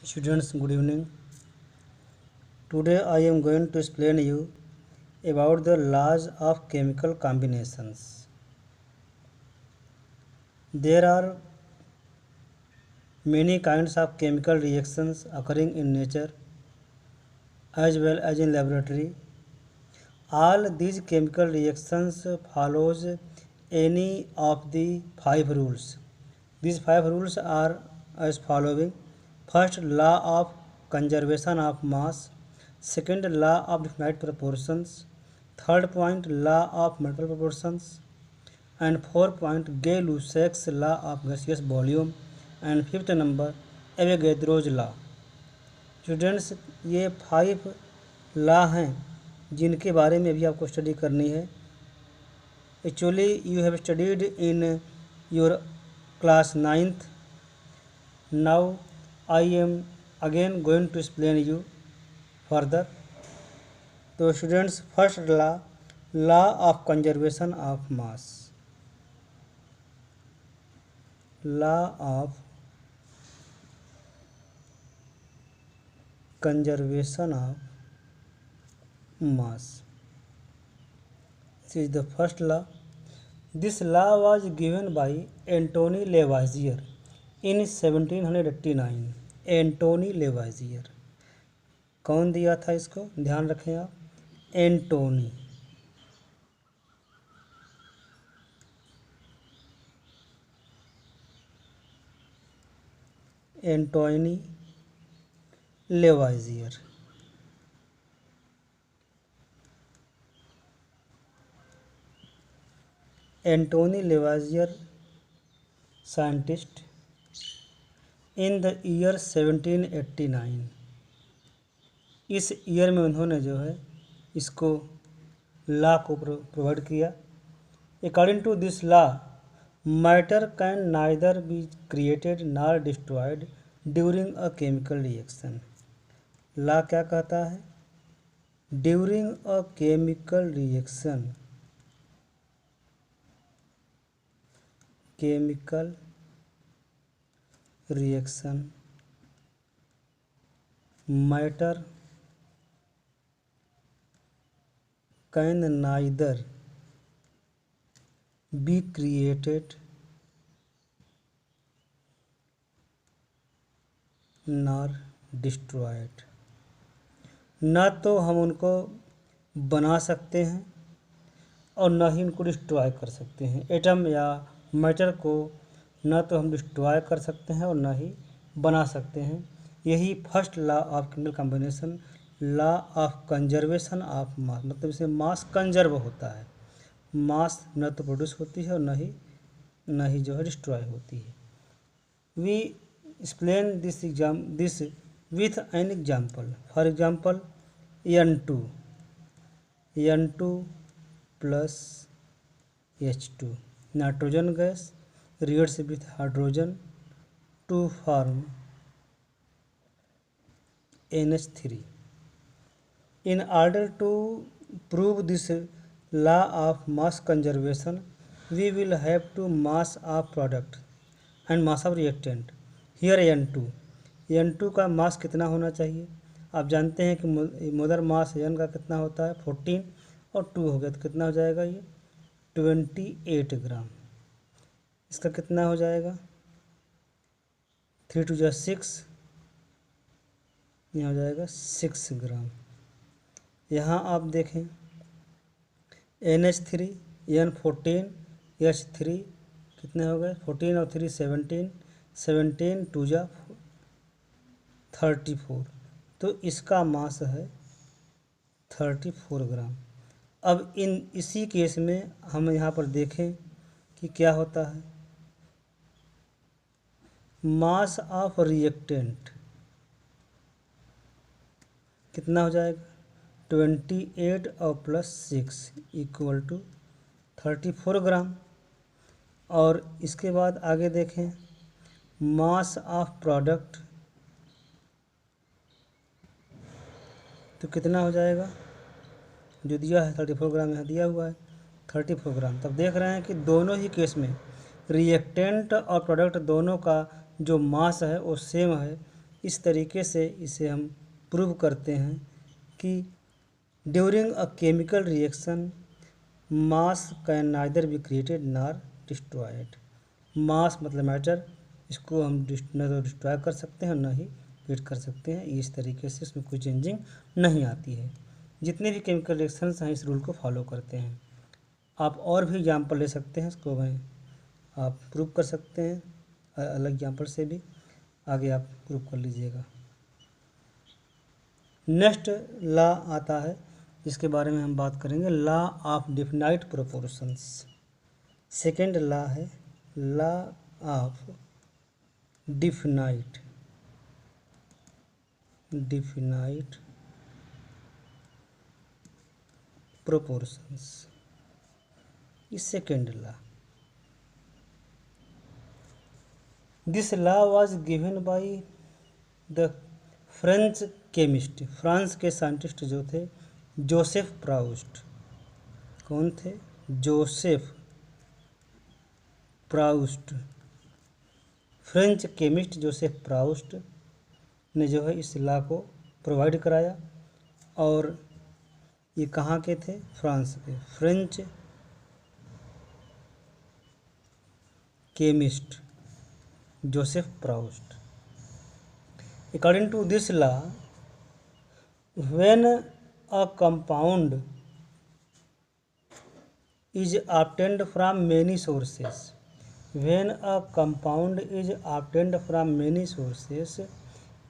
Students, good evening. Today I am going to explain you about the laws of chemical combinations. There are many kinds of chemical reactions occurring in nature as well as in laboratory. All these chemical reactions follows any of the 5 rules. These 5 rules are as following. First, law of conservation of mass. Second, law of definite proportions. Third point, law of multiple proportions. And fourth point, Gay-Lussac's law of gaseous volume. And fifth number, Avogadro's law. Students, ये 5 law हैं जिनके बारे में अभी आपको study करनी है. Actually you have studied in your class 9th. Now I am again going to explain you further. तो students, first law of conservation of mass. Law of conservation of mass. This is the first law. This law was given by Antony Lavoisier in 1789. Antoine Lavoisier. कौन दिया था इसको, ध्यान रखें आप. Antoine. Antoine Lavoisier. Antoine Lavoisier scientist in the year 1789. इस year में उन्होंने जो है इसको लॉ को प्रोवाइड किया. According to this law, matter can neither be created nor destroyed during a chemical reaction. Law क्या कहता है? During a chemical reaction, matter can neither be created nor destroyed. न तो हम उनको बना सकते हैं और न ही उनको डिस्ट्रॉय कर सकते हैं. एटम या मैटर को न तो हम डिस्ट्रॉय कर सकते हैं और न ही बना सकते हैं. यही first law of chemical combination, law of conservation of मास. मतलब इसमें मास कंजर्व होता है. मास न तो प्रोड्यूस होती है और न ही जो है डिस्ट्रॉय होती है. We explain this with an example. For example, N2 plus H2, nitrogen gas reacts with hydrogen to form NH3. In order to prove this law of mass conservation, we will have to mass of product and mass of reactant. Here N2 का मास कितना होना चाहिए? आप जानते हैं कि mother मास N का कितना होता है? 14 और 2 हो गया तो कितना हो जाएगा? ये 28 ग्राम. इसका कितना हो जाएगा? 3 × 6, यहाँ हो जाएगा 6 ग्राम. यहाँ आप देखें NH3, N14, H3 कितने हो गए? 14 और 3 17, 17 2 जा 34. तो इसका मास है 34 ग्राम. अब इसी केस में हम यहाँ पर देखें कि क्या होता है. मास ऑफ रिएक्टेंट कितना हो जाएगा? 28 और प्लस 6 इक्वल टू 34 ग्राम. और इसके बाद आगे देखें, मास ऑफ प्रोडक्ट तो कितना हो जाएगा? जो दिया है 34 ग्राम, यहाँ दिया हुआ है 34 ग्राम. तब देख रहे हैं कि दोनों ही केस में रिएक्टेंट और प्रोडक्ट दोनों का जो मास है वो सेम है. इस तरीके से इसे हम प्रूव करते हैं कि during a chemical reaction mass can neither be created nor destroyed. Mass मतलब मैटर, इसको हम न तो डिस्ट्रॉय कर सकते हैं, न ही क्रिएट कर सकते हैं। इस तरीके से इसमें कोई चेंजिंग नहीं आती है। जितने भी केमिकल रिएक्शंस हैं इस रूल को फॉलो करते हैं। आप और भी एग्जाम्पल ले सकते हैं, इसको मैं आप प्रूव कर सकते हैं अलग एग्जाम्पल से भी, आगे आप प्रूव कर लीजिएगा। नेक्स्ट लॉ आता है जिसके बारे में हम बात करेंगे, law of definite proportions. Second law है लॉ ऑफ डिफिनाइट प्रोपोर्शंस, इस second law. This law was given by the French chemist, France के साइंटिस्ट जो थे जोसेफ प्राउस्ट। कौन थे? Joseph Proust. French chemist Joseph Proust ने जो है इस लॉ को प्रोवाइड कराया, और ये कहाँ के थे? फ्रांस के। French chemist Joseph Proust. According to this law, when a compound is obtained from many sources,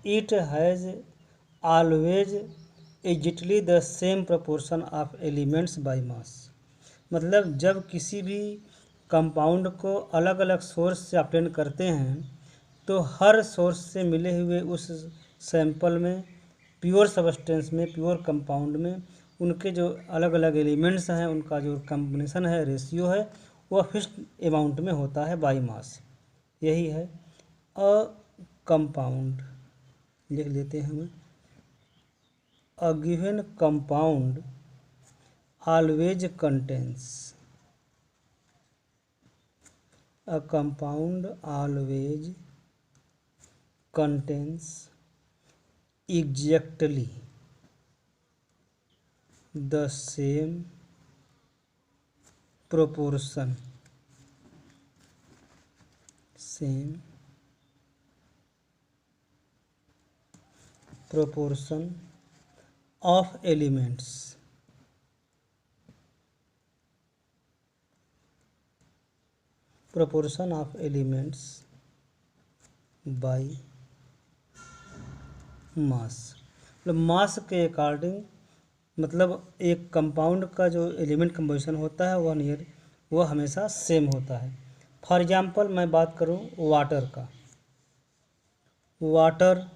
it has always exactly the same proportion of elements by mass। मतलब जब किसी भी कंपाउंड को अलग अलग सोर्स से ऑब्टेन करते हैं तो हर सोर्स से मिले हुए उस सैंपल में, प्योर सब्सटेंस में, प्योर कंपाउंड में उनके जो अलग अलग एलिमेंट्स हैं उनका जो कम्बिनेशन है, रेशियो है, वह फिक्स्ड अमाउंट में होता है बाई मास। यही है अ कंपाउंड। लिख लेते हैं हम, a given compound always contains, a compound always contains exactly the same proportion of elements by मास। मतलब मास के अकॉर्डिंग, मतलब एक कंपाउंड का जो एलिमेंट कंपोजिशन होता है वह हमेशा सेम होता है। फॉर एग्जांपल मैं बात करूं वाटर का, water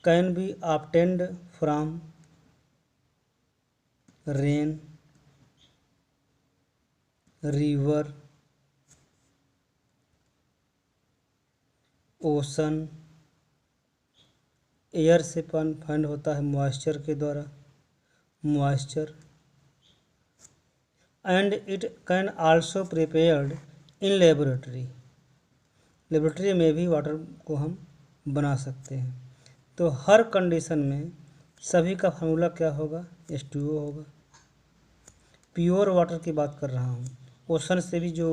can be obtained from rain, river, ocean, air से फाइंड होता है मॉइस्चर के द्वारा, moisture, and it can also prepared in laboratory. Laboratory में भी वाटर को हम बना सकते हैं। तो हर कंडीशन में सभी का फार्मूला क्या होगा? H2O होगा। प्योर वाटर की बात कर रहा हूँ। ओशन से भी जो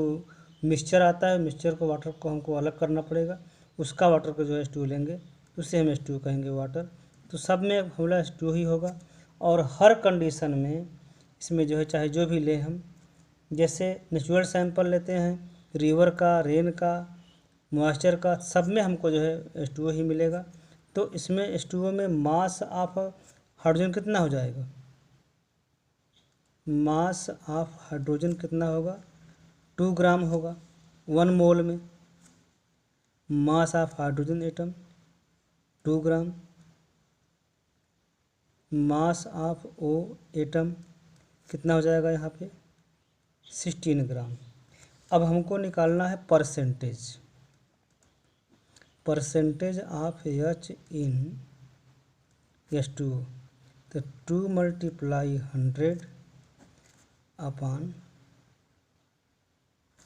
मिक्सचर आता है, मिक्सचर को वाटर को हमको अलग करना पड़ेगा, उसका वाटर को जो H2O लेंगे उसे हम H2O कहेंगे वाटर। तो सब में फार्मूला H2O ही होगा। और हर कंडीशन में इसमें जो है चाहे जो भी लें हम, जैसे नेचुरल सैंपल लेते हैं रिवर का, रेन का, मॉइस्चर का, सब में हमको जो है H2O ही मिलेगा। तो इसमें H2O में मास ऑफ हाइड्रोजन कितना हो जाएगा? मास ऑफ हाइड्रोजन कितना होगा? 2 ग्राम होगा 1 मोल में। Mass of hydrogen atom 2 gram. Mass of O atom कितना हो जाएगा यहाँ पे? 16 ग्राम। अब हमको निकालना है percentage of H in H2O। तो 2 × 100 अपॉन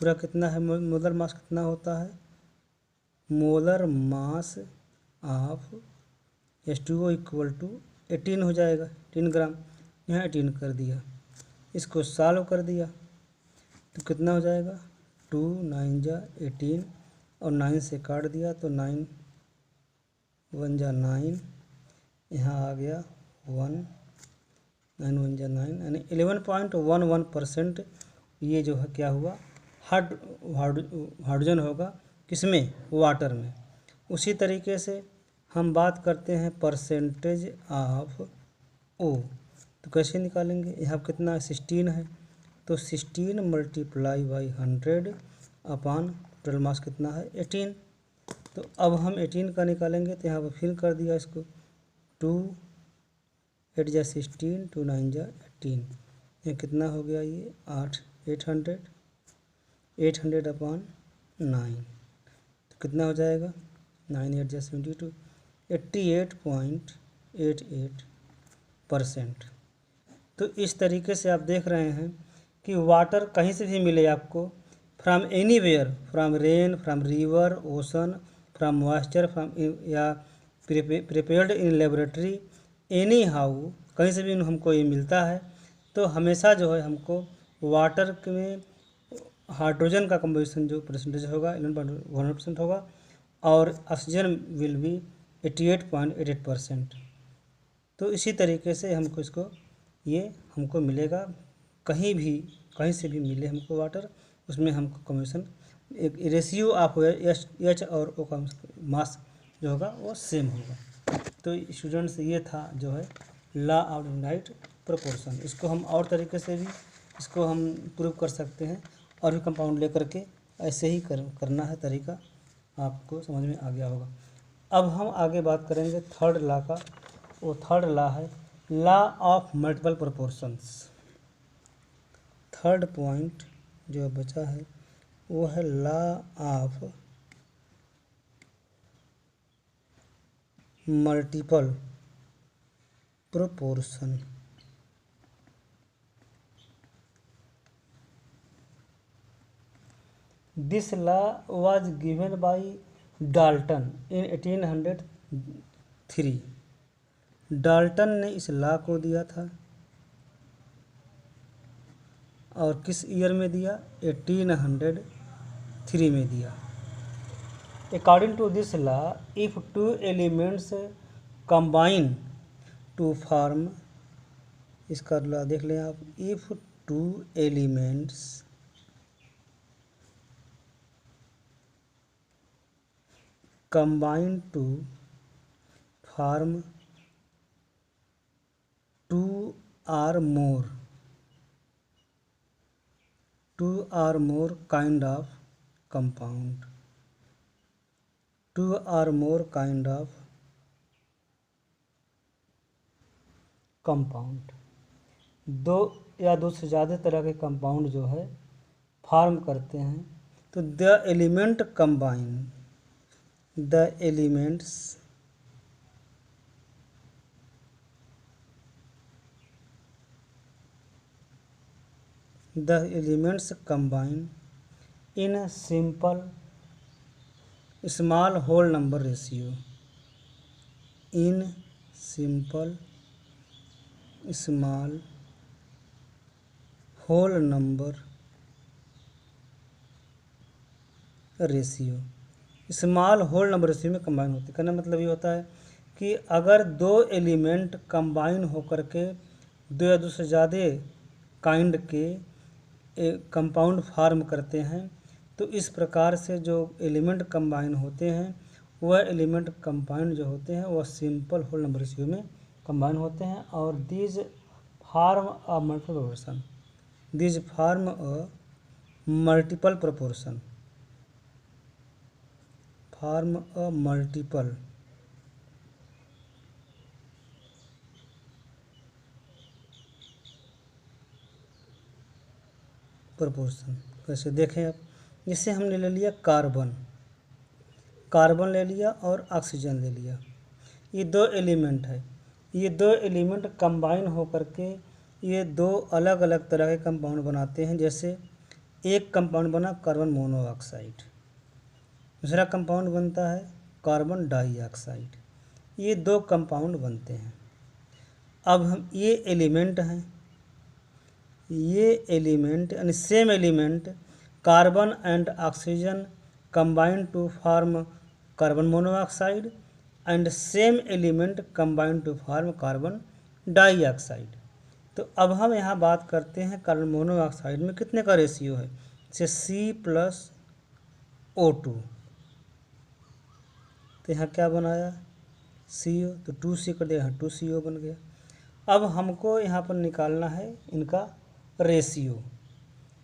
पूरा कितना है, मोलर मास कितना होता है, molar mass of H2O equal to 18 हो जाएगा, 18 ग्राम। यहाँ 18 कर दिया, इसको सॉल्व कर दिया तो कितना हो जाएगा, 2 9 जा 18 और 9 से काट दिया तो 9 1 जा 9, यहाँ आ गया 1, 9 1 जा 9, यानी 11.11% ये जो है क्या हुआ, हाइड्रोजन होगा किसमें, वाटर में। उसी तरीके से हम बात करते हैं परसेंटेज ऑफ ओ, तो कैसे निकालेंगे, यहाँ कितना 16 है तो 16 multiply by 100 upon total mass कितना है 18। तो अब हम 18 का निकालेंगे तो यहाँ पर फिर कर दिया इसको, 2 8 जा 16, 2 9 जा 18, ये कितना हो गया, ये 800 अपान 9, तो कितना हो जाएगा, 9 8 जा 72, 88.88%। तो इस तरीके से आप देख रहे हैं कि वाटर कहीं से भी मिले आपको, from anywhere, from rain, from river, ocean, from moisture, from या prepared in laboratory, anyhow, कहीं से भी हमको ये मिलता है, तो हमेशा जो है हमको वाटर में हाइड्रोजन का कंपोजिशन जो परसेंटेज होगा 11.1% होगा और ऑक्सीजन विल बी 88.88%। तो इसी तरीके से हमको इसको ये हमको मिलेगा, कहीं से भी मिले हमको वाटर, उसमें हमको कंपोजिशन एक रेशियो ऑफ एच और ओ का मास जो होगा वो सेम होगा। तो स्टूडेंट्स ये था जो है लॉ ऑफ इनडायरेक्ट प्रोपोर्शन। इसको हम और तरीके से भी इसको हम प्रूव कर सकते हैं और भी कंपाउंड लेकर के ऐसे ही करना है तरीका, आपको समझ में आ गया होगा। अब हम आगे बात करेंगे थर्ड लॉ का, वो थर्ड लॉ है law of multiple proportions. Third point जो बचा है वो है law of multiple proportion. This law was given by Dalton in 1803। Dalton ने इस लॉ को दिया था और किस ईयर में दिया, 1803 में दिया। According to this law, if two elements combine to form, इसका लॉ देख लें आप, if two elements combine to form two or more kind of compound, two or more kind of compound, दो या दो से ज़्यादा तरह के कंपाउंड जो है फॉर्म करते हैं, तो the element combine, the elements combine in a simple small whole number ratio, in simple small whole number ratio, small whole number ratio में कंबाइन होते हैं। कहने मतलब ये होता है कि अगर दो एलिमेंट कंबाइन होकर के दो या दो से ज़्यादा काइंड के कंपाउंड फार्म करते हैं, तो इस प्रकार से जो एलिमेंट कंबाइन होते हैं वह एलिमेंट कंबाइन जो होते हैं वह सिंपल होल नंबर रेशियो में कंबाइन होते हैं। और these form a multiple proportion, these form a multiple proportion, form a multiple proportion. कैसे देखें आप, जैसे हमने ले लिया कार्बन ले लिया और ऑक्सीजन ले लिया, ये दो एलिमेंट है, ये दो एलिमेंट कंबाइन होकर के ये दो अलग अलग तरह के कंपाउंड बनाते हैं। जैसे एक कंपाउंड बना कार्बन मोनोऑक्साइड, दूसरा कंपाउंड बनता है कार्बन डाइऑक्साइड। ये दो कंपाउंड बनते हैं। अब हम ये एलिमेंट हैं, ये एलिमेंट यानी same element carbon and oxygen combine to form carbon monoxide and same element combine to form carbon dioxide. तो अब हम यहाँ बात करते हैं कार्बन मोनोऑक्साइड में कितने का रेशियो है, जैसे C+O2। तो यहाँ क्या बनाया CO, तो 2C कर दिया, यहाँ 2CO बन गया। अब हमको यहाँ पर निकालना है इनका रेशियो,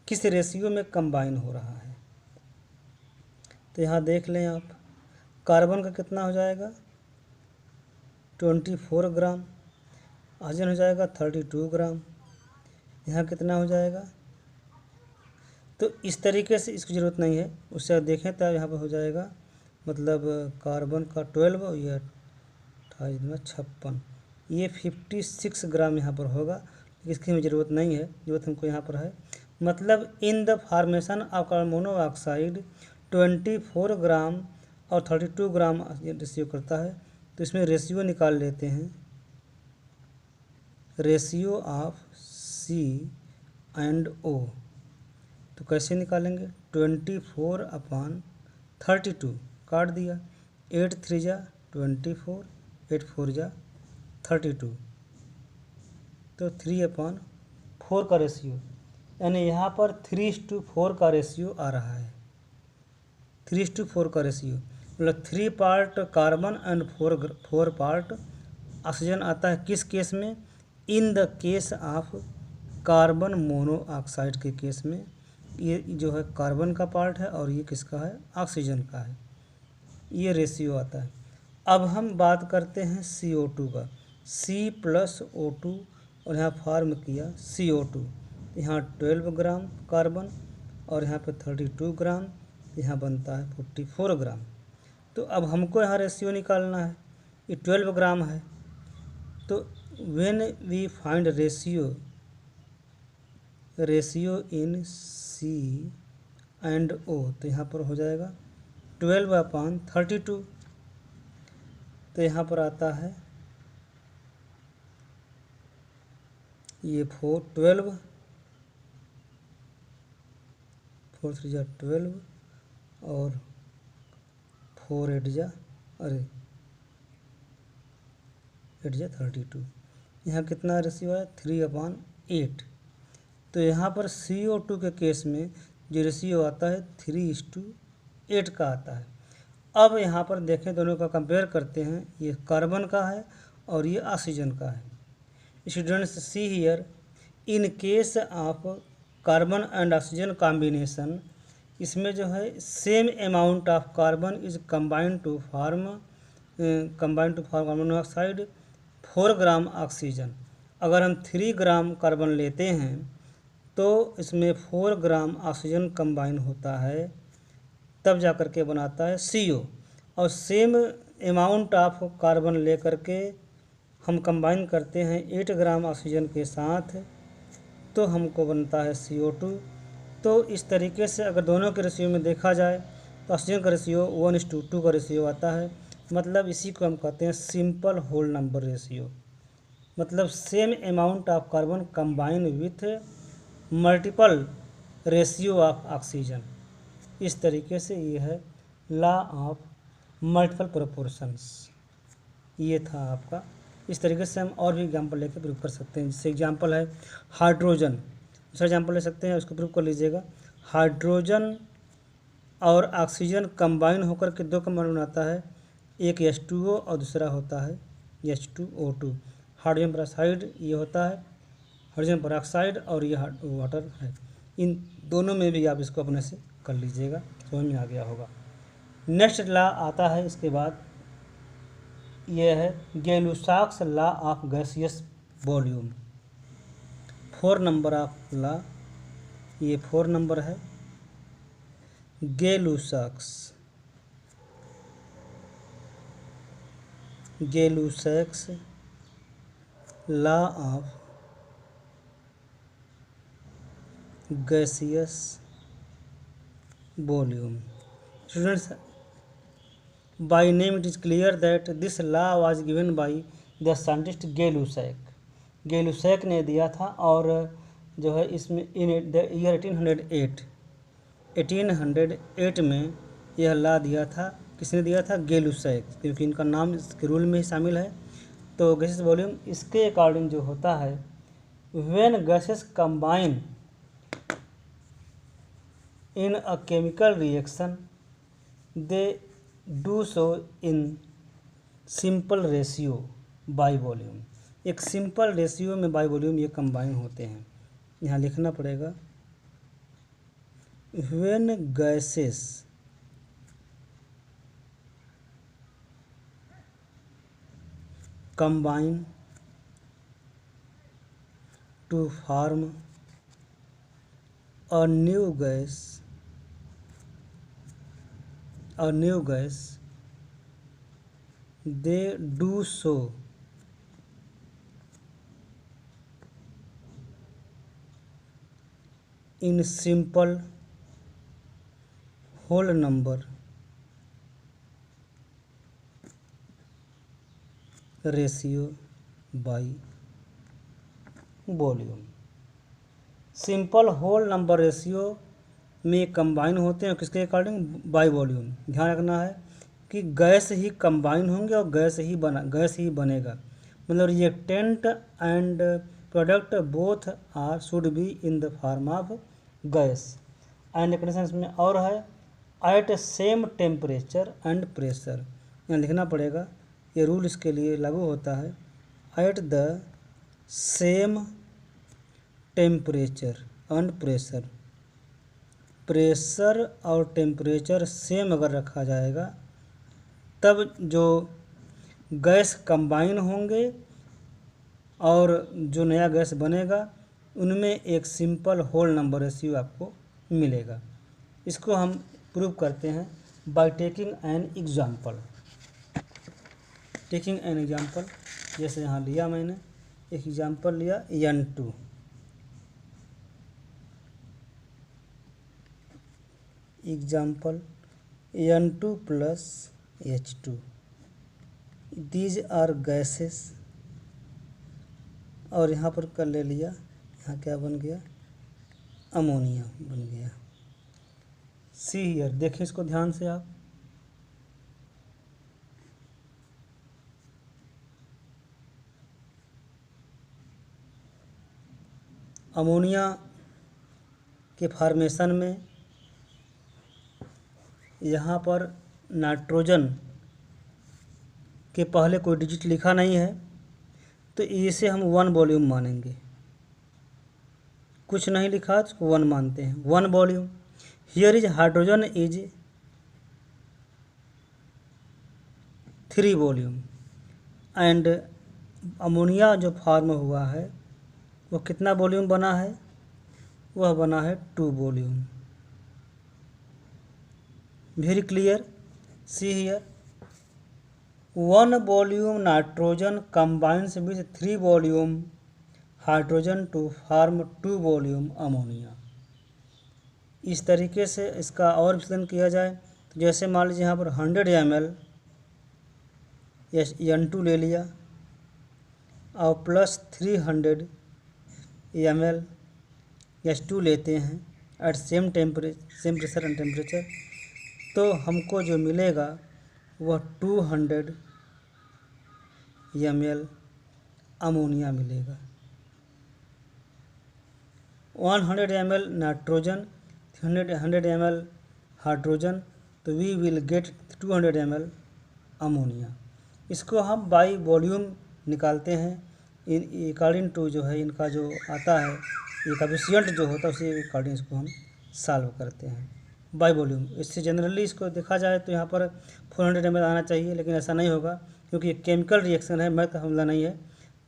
किस रेशियो में कंबाइन हो रहा है। तो यहाँ देख लें आप, कार्बन का कितना हो जाएगा 24 ग्राम, ऑक्सीजन हो जाएगा 32 ग्राम, यहाँ कितना हो जाएगा। तो इस तरीके से इसकी ज़रूरत नहीं है, उससे देखें तो यहाँ पर हो जाएगा, मतलब कार्बन का 12 और ये 28×56, ये 56 ग्राम यहाँ पर होगा। इसकी हमें ज़रूरत नहीं है, ज़रूरत हमको यहाँ पर है, मतलब in the formation of carbon monoxide 24 ग्राम और 32 ग्राम रेशियो करता है। तो इसमें रेशियो निकाल लेते हैं, रेशियो ऑफ C&O। तो कैसे निकालेंगे, 24/32 काट दिया, 8 3 जा 24, 8 4 जा 32, तो 3/4 का रेशियो, यानी यहाँ पर 3:4 का रेशियो आ रहा है। 3:4 का रेशियो मतलब 3 part carbon and 4 part oxygen आता है। किस केस में, in the case of carbon monoxide के केस में। ये जो है कार्बन का पार्ट है और ये किसका है, ऑक्सीजन का है, ये रेशियो आता है। अब हम बात करते हैं CO2 का, C+O2 और यहाँ फॉर्म किया CO2, यहाँ 12 ग्राम कार्बन और यहाँ पे 32 ग्राम, यहाँ बनता है 44 ग्राम। तो अब हमको यहाँ रेशियो निकालना है, ये 12 ग्राम है। तो when we find ratio in C&O, तो यहाँ पर हो जाएगा 12/32। तो यहाँ पर आता है ये 12, 4 3 जा 12 और 4 8 जा 32। यहाँ कितना रेशियो है 3/8। तो यहाँ पर CO2 के केस में जो रेशियो आता है 3:8 का आता है। अब यहाँ पर देखें, दोनों का कंपेयर करते हैं, ये कार्बन का है और ये ऑक्सीजन का है। Students see here, in case of carbon and oxygen combination, इसमें जो है same amount of carbon is combined to form carbon monoxide 4 gram oxygen. अगर हम 3 ग्राम कार्बन लेते हैं तो इसमें 4 ग्राम ऑक्सीजन कंबाइन होता है, तब जा कर के बनाता है CO। और सेम अमाउंट ऑफ कार्बन लेकर के हम कंबाइन करते हैं 8 ग्राम ऑक्सीजन के साथ, तो हमको बनता है CO2। तो इस तरीके से अगर दोनों के रेशियो में देखा जाए तो ऑक्सीजन का रेशियो 1:2 का रेशियो आता है। मतलब इसी को हम कहते हैं सिंपल होल नंबर रेशियो, मतलब same amount of carbon combine with multiple ratio of oxygen. इस तरीके से ये है लॉ ऑफ मल्टीपल प्रोपोर्शंस। ये था आपका। इस तरीके से हम और भी एग्जांपल लेकर प्रूव कर सकते हैं। जैसे एग्जांपल है हाइड्रोजन, दूसरा एग्जांपल ले सकते हैं, उसको प्रूव कर लीजिएगा। हाइड्रोजन और ऑक्सीजन कंबाइन होकर के दो कंपाउंड बनाता है, एक H2O और दूसरा होता है H2O2। हाइड्रोजन पेरोक्साइड ये होता है, हाइड्रोजन पेरोक्साइड, और ये वाटर है। इन दोनों में भी आप इसको अपने से कर लीजिएगा, समझ में आ गया होगा। नेक्स्ट लॉ आता है इसके बाद, ये है Gay Lussac's law of gaseous volume. 4 number of law, ये 4 नंबर है, Gay Lussac's law of gaseous volume. Students, by name it is clear that this law was given by the scientist Gay-Lussac. Gay-Lussac ने दिया था और जो है इसमें इन द ईयर 1808 में यह ला दिया था। किसने दिया था? Gay-Lussac, क्योंकि इनका नाम इसके रूल में ही शामिल है। तो गैसेस वॉल्यूम इसके अकॉर्डिंग जो होता है, when gases combine in a chemical reaction they do so in simple ratio by volume. एक सिंपल रेशियो में बाय वॉल्यूम ये कंबाइन होते हैं। यहाँ लिखना पड़ेगा, when gases combine to form a new gas they do so in simple whole number ratio by volume. Simple whole number ratio में combine होते हैं, किसके अकॉर्डिंग? By volume. ध्यान रखना है कि गैस ही कंबाइन होंगे और गैस ही बनेगा। मतलब reactant and product both are should be in the form of gas. And condition इसमें और है, at same temperature and pressure. यहाँ लिखना पड़ेगा, ये रूल इसके लिए लागू होता है, eight the same temperature and pressure. Pressure और टेम्परेचर सेम अगर रखा जाएगा तब जो गैस कंबाइन होंगे और जो नया गैस बनेगा उनमें एक सिंपल होल नंबर रेशियो आपको मिलेगा। इसको हम प्रूव करते हैं by taking an example. Taking an example, जैसे यहाँ लिया मैंने एक एग्जाम्पल लिया N2। Example N2 plus H2, these are gases. और यहाँ पर कर ले लिया, यहाँ क्या बन गया? अमोनिया बन गया। सी हियर, देखें इसको ध्यान से आप। अमोनिया के फॉर्मेशन में यहाँ पर नाइट्रोजन के पहले कोई डिजिट लिखा नहीं है, तो इसे हम 1 वॉल्यूम मानेंगे। कुछ नहीं लिखा तो 1 मानते हैं, 1 volume. Here is hydrogen is 3 volume and ammonia जो फॉर्म हुआ है वो कितना वॉल्यूम बना है? वह बना है 2 volume. Very clear, see here, 1 volume nitrogen combines with 3 volume hydrogen to form 2 volume ammonia. इस तरीके से इसका और विश्लेषण किया जाए तो जैसे मान लीजिए यहाँ पर 100 ml N2 ले लिया और प्लस 300 ml H2 लेते हैं at same pressure and temperature, तो हमको जो मिलेगा वह 200 ml अमोनिया मिलेगा। 100 ml नाइट्रोजन, 100 ml हाइड्रोजन, तो we will get 200 ml ammonia. इसको हम बाई वॉल्यूम निकालते हैं अकॉर्डिंग टू जो है इनका जो आता है ये कोएफिशिएंट जो होता है उसी अकॉर्डिंग इसको हम सॉल्व करते हैं बाई वॉल्यूम। इससे जनरली इसको देखा जाए तो यहाँ पर 400 ml आना चाहिए, लेकिन ऐसा नहीं होगा क्योंकि ये केमिकल रिएक्शन है, मैथ हमला नहीं है,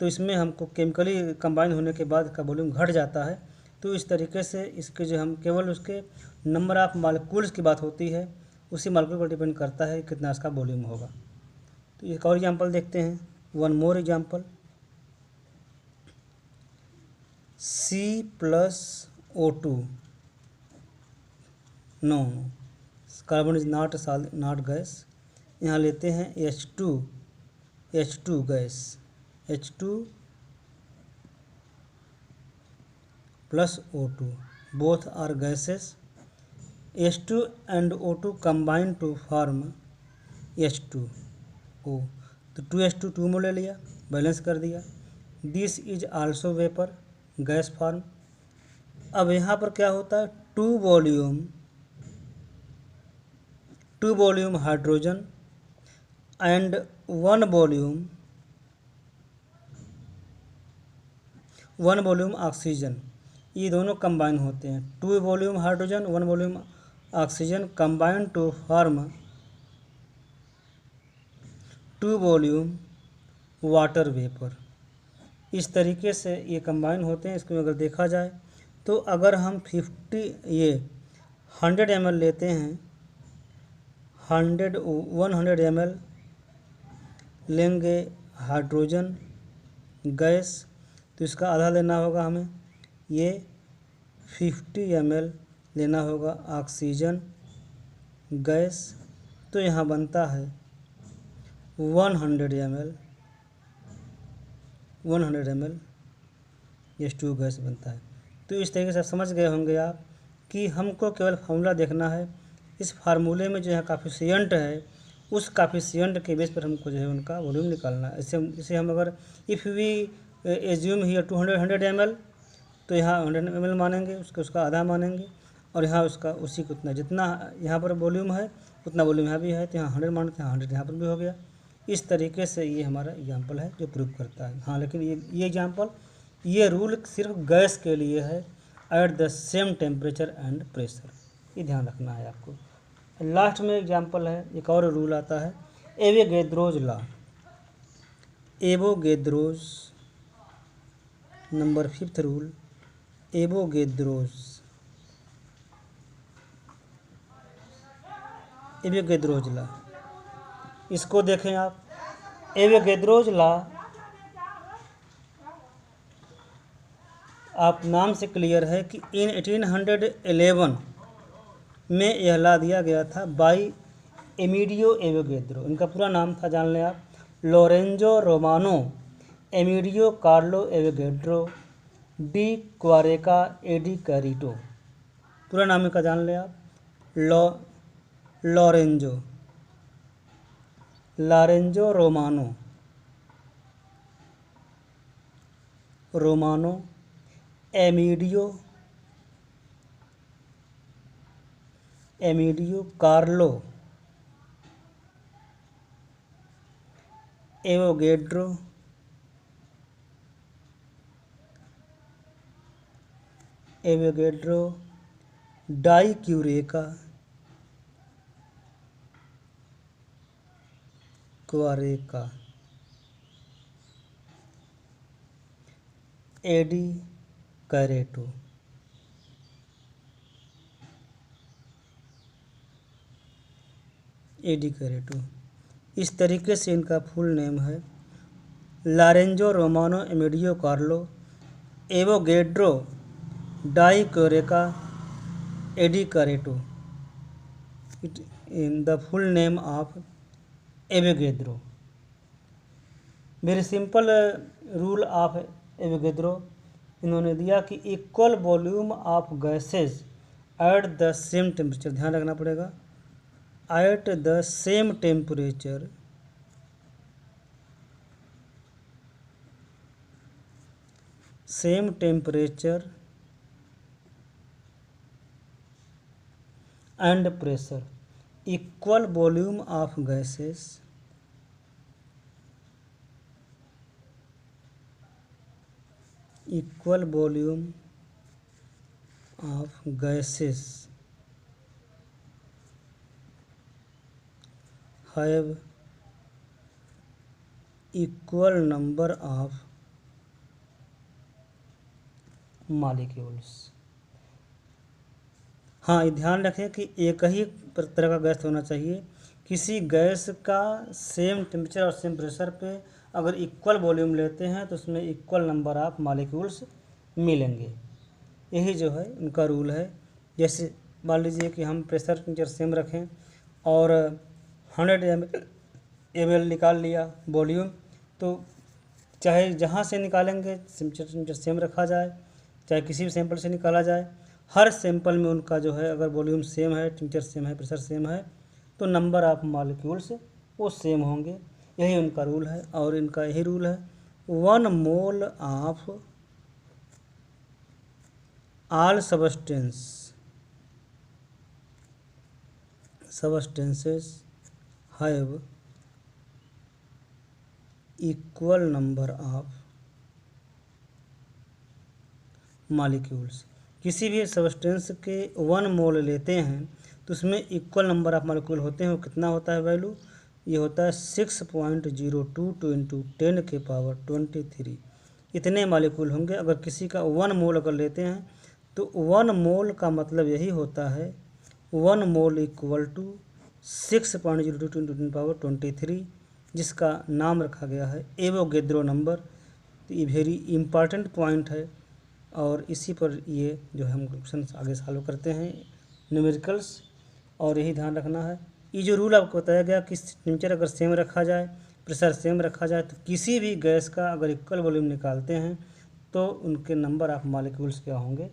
तो इसमें हमको केमिकली कंबाइन होने के बाद इसका वॉल्यूम घट जाता है। तो इस तरीके से इसके जो हम केवल उसके नंबर ऑफ मालिक्यूल्स की बात होती है, उसी मालिक्यूल पर डिपेंड करता है कितना इसका वॉल्यूम होगा। तो एक और एग्जांपल देखते हैं, one more example, C+O2 no no, carbon is not gas. यहाँ लेते हैं H2 gas, H2 plus O2, both are gases. H2 and O2 combine to form H2O, तो 2H2 2 मोल ले लिया, बैलेंस कर दिया। This is also vapour, gas form. अब यहाँ पर क्या होता है, two volume hydrogen and one volume oxygen, ये दोनों कंबाइन होते हैं। 2 volume hydrogen 1 volume oxygen combine to form 2 volume water vapour. इस तरीके से ये कंबाइन होते हैं। इसको अगर देखा जाए तो अगर हम 100 ml लेते हैं, 100 ml लेंगे हाइड्रोजन गैस, तो इसका आधा लेना होगा हमें। ये 50 ml लेना होगा ऑक्सीजन गैस, तो यहाँ बनता है 100 ml H2 गैस बनता है। तो इस तरीके से समझ गए होंगे आप कि हमको केवल फार्मूला देखना है। इस फार्मूले में जो है काफिशिएंट है, उस काफिशिएंट के बेस पर हमको जो है उनका वॉल्यूम निकालना है। इसे हम अगर if we assume here 100 ml, तो यहाँ 100 ml मानेंगे, उसका आधा मानेंगे, और यहाँ उसका उसी को उतना जितना यहाँ पर वॉल्यूम है उतना वॉल्यूम यहाँ भी है, तो यहाँ 100 मानते हैं, 100 यहाँ पर भी हो गया। इस तरीके से ये हमारा एग्जाम्पल है जो प्रूव करता है। हाँ, लेकिन ये एग्जाम्पल, ये रूल सिर्फ गैस के लिए है, eight the same temperature and pressure, ये ध्यान रखना है आपको। लास्ट में एग्जाम्पल है, एक और रूल आता है, Avogadro's law. Avogadro's number 5th rule, Avogadro's law. इसको देखें आप, एवोगैड्रोज लॉ आप नाम से क्लियर है कि इन 1811 में यह लॉ दिया गया था बाई एमिडियो एवोगैड्रो। इनका पूरा नाम था, जान लें आप, Lorenzo Romano Amedeo Carlo Avogadro di Quaregna e di Cerreto. पूरा नाम इनका जान लें आप, Lorenzo Romano Amedeo Carlo Avogadro di Quaregna e di Cerreto. इस तरीके से इनका फुल नेम है, Lorenzo Romano Amedeo Carlo Avogadro di Quaregna e di Cerreto, in the full name of Avogadro. Very simple rule of Avogadro इन्होंने दिया कि equal volume of gases at the same temperature, ध्यान रखना पड़ेगा, eight the same temperature and pressure, equal volume of gases have equal number of molecules। हाँ, ये ध्यान रखें कि एक ही तरह का गैस होना चाहिए। किसी गैस का सेम टेम्परेचर और सेम प्रेशर पे अगर इक्वल वॉल्यूम लेते हैं तो उसमें इक्वल नंबर ऑफ मॉलिक्यूल्स मिलेंगे। यही जो है उनका रूल है। जैसे मान लीजिए कि हम प्रेशर टेम्परेचर सेम रखें और 100 ml निकाल लिया वॉल्यूम, तो चाहे जहाँ से निकालेंगे टेम्परेचर सेम रखा जाए, चाहे किसी भी सैंपल से निकाला जाए, हर सैंपल में उनका जो है अगर वॉल्यूम सेम है, टेम्परेचर सेम है, प्रेशर सेम है, तो नंबर ऑफ मॉलिक्यूल्स वो सेम होंगे। यही उनका रूल है और इनका यही रूल है 1 mole of all substances have equal number of molecules. किसी भी सब्सटेंस के 1 मोल लेते हैं तो उसमें इक्वल नंबर ऑफ मॉलिक्यूल होते हैं। वो कितना होता है वैल्यू? ये होता है 6.022 इंटू 10 के पावर 23। इतने मॉलिक्यूल होंगे। अगर किसी का 1 मोल अगर लेते हैं तो 1 मोल का मतलब यही होता है 1 मोल इक्वल टू 6.022 इंटू 10 के पावर 23, जिसका नाम रखा गया है एवोगेड्रो नंबर। तो ये वेरी इंपॉर्टेंट पॉइंट है और इसी पर ये जो है हम क्वेश्चन आगे सॉल्व करते हैं न्यूमेरिकल्स। और यही ध्यान रखना है, ये जो रूल आपको बताया गया कि टेम्परेचर अगर सेम रखा जाए, प्रेशर सेम रखा जाए, तो किसी भी गैस का अगर इक्वल वॉल्यूम निकालते हैं तो उनके नंबर ऑफ मॉलिक्यूल्स क्या होंगे?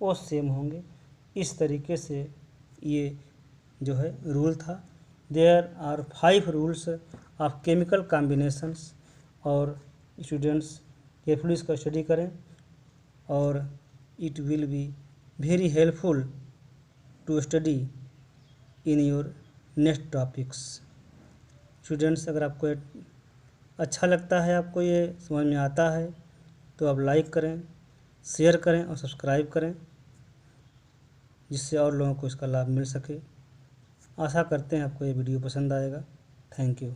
वो सेम होंगे। इस तरीके से ये जो है रूल था। There are 5 rules of chemical combinations. और स्टूडेंट्स केयरफुली इसका स्टडी करें और it will be very helpful to study in your next topics. Students, अगर आपको अच्छा लगता है, आपको ये समझ में आता है, तो आप लाइक करें, शेयर करें और सब्सक्राइब करें, जिससे और लोगों को इसका लाभ मिल सके। आशा करते हैं आपको ये वीडियो पसंद आएगा। Thank you.